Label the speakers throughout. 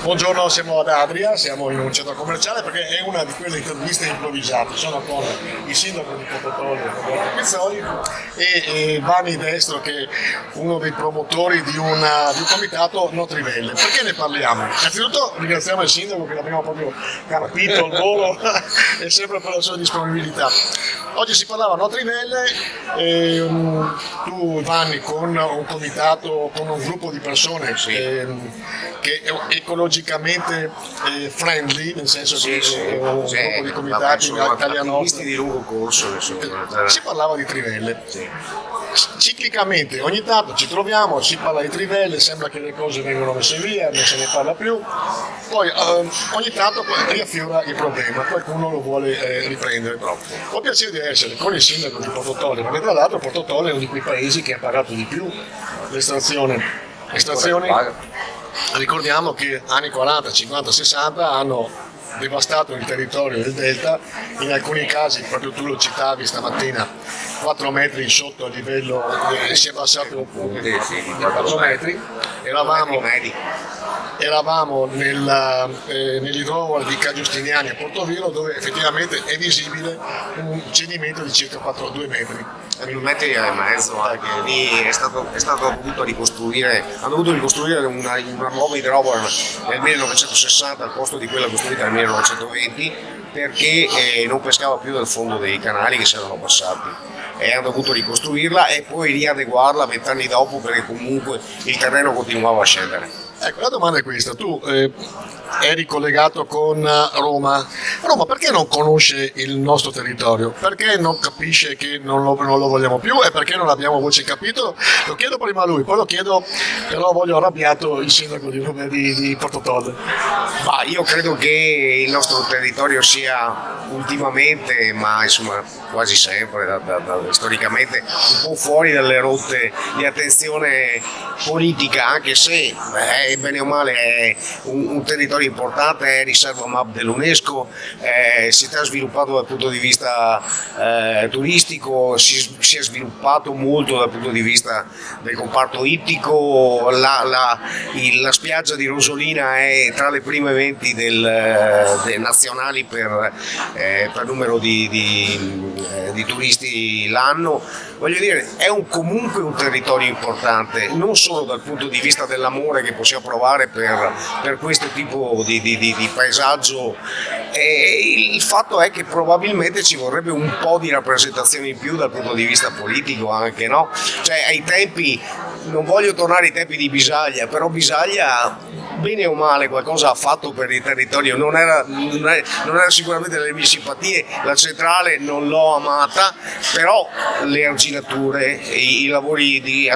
Speaker 1: Buongiorno, siamo ad Adria, siamo in un centro commerciale perché è una di quelle interviste improvvisate. Sono con il sindaco di Cottotole, Roberto Pizzoli, e Vanni Destro, che è uno dei promotori di un comitato No Trivelle. Perché ne parliamo? Innanzitutto ringraziamo il sindaco che l'abbiamo proprio capito al volo e sempre per la sua disponibilità. Oggi si parlava No Trivelle, tu Vanni con un comitato, con un gruppo di persone che è ecologicamente friendly, nel senso che è un gruppo di comitati italiani
Speaker 2: di lungo corso.
Speaker 1: Si parlava di trivelle. Ciclicamente ogni tanto ci troviamo, si parla di trivelle, sembra che le cose vengono messe via, non se ne parla più, poi ogni tanto riaffiora il problema, qualcuno lo vuole riprendere. Ho piacere di essere con il sindaco di Portotolle, perché tra l'altro Portotolle è uno di quei paesi che ha pagato di più l'estrazione. Ricordiamo che anni 40, 50, 60 hanno devastato il territorio del delta, in alcuni casi, proprio tu lo citavi stamattina, 4 metri sotto il livello, si è abbassato 4 metri, eravamo nell'idrovore di Ca' Giustiniani a Portoviro, dove effettivamente è visibile un cedimento di circa 2 metri.
Speaker 2: 2 metri e mezzo, anche lì è stato dovuto ricostruire, hanno dovuto ricostruire una nuova idrovore nel 1960 al posto di quella costruita nel 1920, perché non pescava più dal fondo dei canali che si erano abbassati, e hanno dovuto ricostruirla e poi riadeguarla 20 anni dopo, perché comunque il terreno continuava a scendere.
Speaker 1: Ecco, la domanda è questa: tu eri collegato con Roma. Roma perché non conosce il nostro territorio? Perché non capisce che non lo vogliamo più, e perché non abbiamo voce in capitolo? Lo chiedo prima a lui, poi lo chiedo, però voglio arrabbiato il sindaco di Portotolle.
Speaker 2: Ma io credo che il nostro territorio sia ultimamente, ma insomma quasi sempre, storicamente, un po' fuori dalle rotte di attenzione politica, anche se bene o male è un territorio importante, è riserva MAP dell'UNESCO, si sta sviluppato dal punto di vista turistico, si è sviluppato molto dal punto di vista del comparto ittico. La spiaggia di Rosolina è tra le prime 20 dei nazionali per numero di turisti l'anno. Voglio dire, è comunque un territorio importante, non solo dal punto di vista dell'amore che possiamo provare per questo tipo di paesaggio. Il fatto è che probabilmente ci vorrebbe un po' di rappresentazione in più dal punto di vista politico anche, no? Cioè, ai tempi, non voglio tornare ai tempi di Bisaglia, però Bisaglia bene o male qualcosa ha fatto per il territorio, non era sicuramente nelle mie simpatie, la centrale non l'ho amata, però le arginature, i lavori di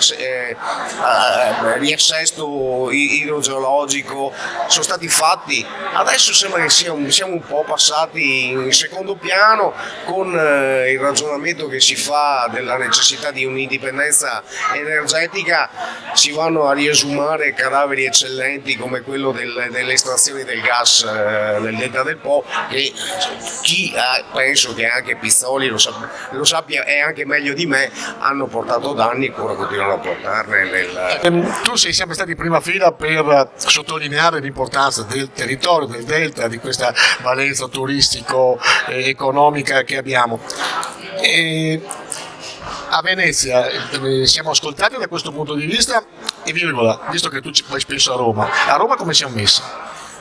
Speaker 2: riassesto idrogeologico sono stati fatti. Adesso sembra che siamo un po' passati in secondo piano con il ragionamento che si fa della necessità di un'indipendenza energetica. Si vanno a riesumare cadaveri eccellenti come quello delle estrazioni del gas nel delta del Po, che penso che anche Pizzoli lo sappia, e anche meglio di me, hanno portato danni e ancora continuano a portarne.
Speaker 1: Tu sei sempre stato in prima fila per sottolineare l'importanza del territorio, del delta, di questa valenza turistico-economica che abbiamo. A Venezia siamo ascoltati da questo punto di vista, e virgola, visto che tu vai spesso a Roma come siamo messi?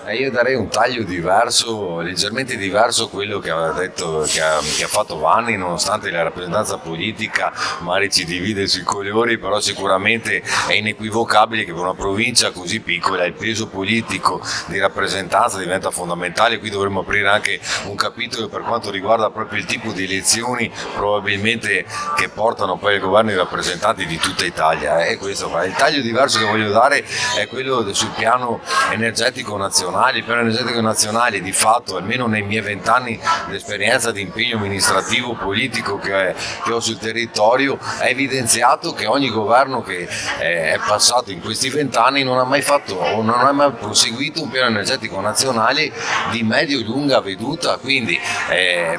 Speaker 3: Io darei un taglio diverso, leggermente diverso a quello che aveva detto, che ha fatto Vanni, nonostante la rappresentanza politica magari ci divide sui colori, però sicuramente è inequivocabile che per una provincia così piccola il peso politico di rappresentanza diventa fondamentale. Qui dovremmo aprire anche un capitolo per quanto riguarda proprio il tipo di elezioni probabilmente che portano poi al governo i rappresentanti di tutta Italia. Questo. Il taglio diverso che voglio dare è quello sul piano energetico nazionale. nazionali. Il piano energetico nazionale di fatto, almeno nei miei 20 anni di esperienza di impegno amministrativo politico che ho sul territorio, ha evidenziato che ogni governo che è passato in questi 20 anni non ha mai fatto o non ha mai proseguito un piano energetico nazionale di medio e lunga veduta, quindi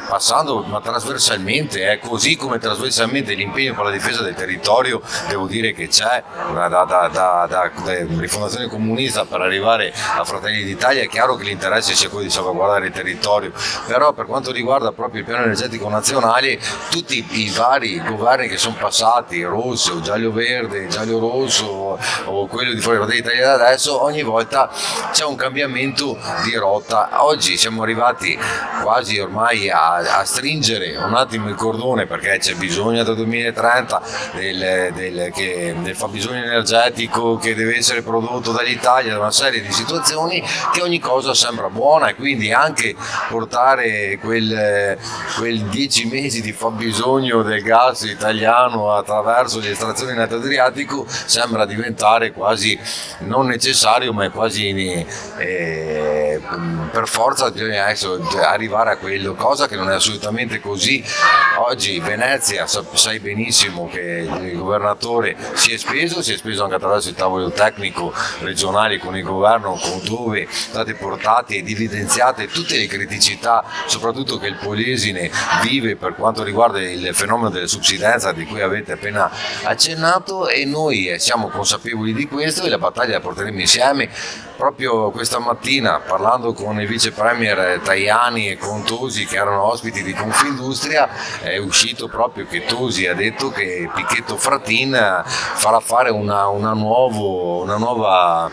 Speaker 3: passando ma trasversalmente, così come trasversalmente l'impegno per la difesa del territorio, devo dire che c'è da Rifondazione Comunista per arrivare a Fratelli d'Italia. È chiaro che l'interesse sia quello di salvaguardare il territorio, però per quanto riguarda proprio il piano energetico nazionale, tutti i vari governi che sono passati, rosso, giallo-verde, giallo-rosso o quello di Fratelli d'Italia da adesso, ogni volta c'è un cambiamento di rotta. Oggi siamo arrivati quasi ormai a stringere un attimo il cordone, perché c'è bisogno da 2030 del fabbisogno energetico che deve essere prodotto dall'Italia, da una serie di situazioni che ogni cosa sembra buona, e quindi anche portare quel 10 mesi di fabbisogno del gas italiano attraverso le estrazioni nel Adriatico sembra diventare quasi non necessario, ma è quasi per forza bisogna arrivare a quello, cosa che non è assolutamente così. Oggi Venezia, sai benissimo che il governatore si è speso anche attraverso il tavolo tecnico regionale con il governo, dove state portate ed evidenziate tutte le criticità, soprattutto che il Polesine vive per quanto riguarda il fenomeno delle subsidenza di cui avete appena accennato, e noi siamo consapevoli di questo e la battaglia la porteremo insieme. Proprio questa mattina, parlando con il vice premier Tajani e con Tosi, che erano ospiti di Confindustria, è uscito proprio che Tosi ha detto che Pichetto Fratin farà fare una nuova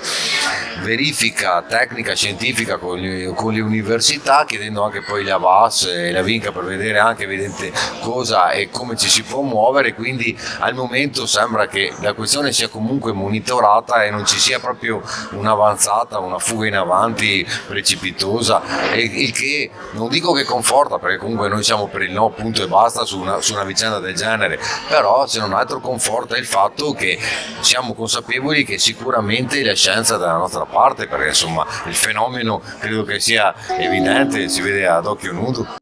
Speaker 3: verifica tecnica scientifica con le università, chiedendo anche poi la VAS e la Vinca per vedere anche evidente cosa e come ci si può muovere. Quindi al momento sembra che la questione sia comunque monitorata e non ci sia proprio un'avanzata, una fuga in avanti precipitosa, il che non dico che conforta, perché comunque noi siamo per il no punto e basta su una vicenda del genere, però se non altro conforta il fatto che siamo consapevoli che sicuramente la scienza è dalla nostra parte, perché insomma il fenomeno credo che sia evidente, si vede ad occhio nudo.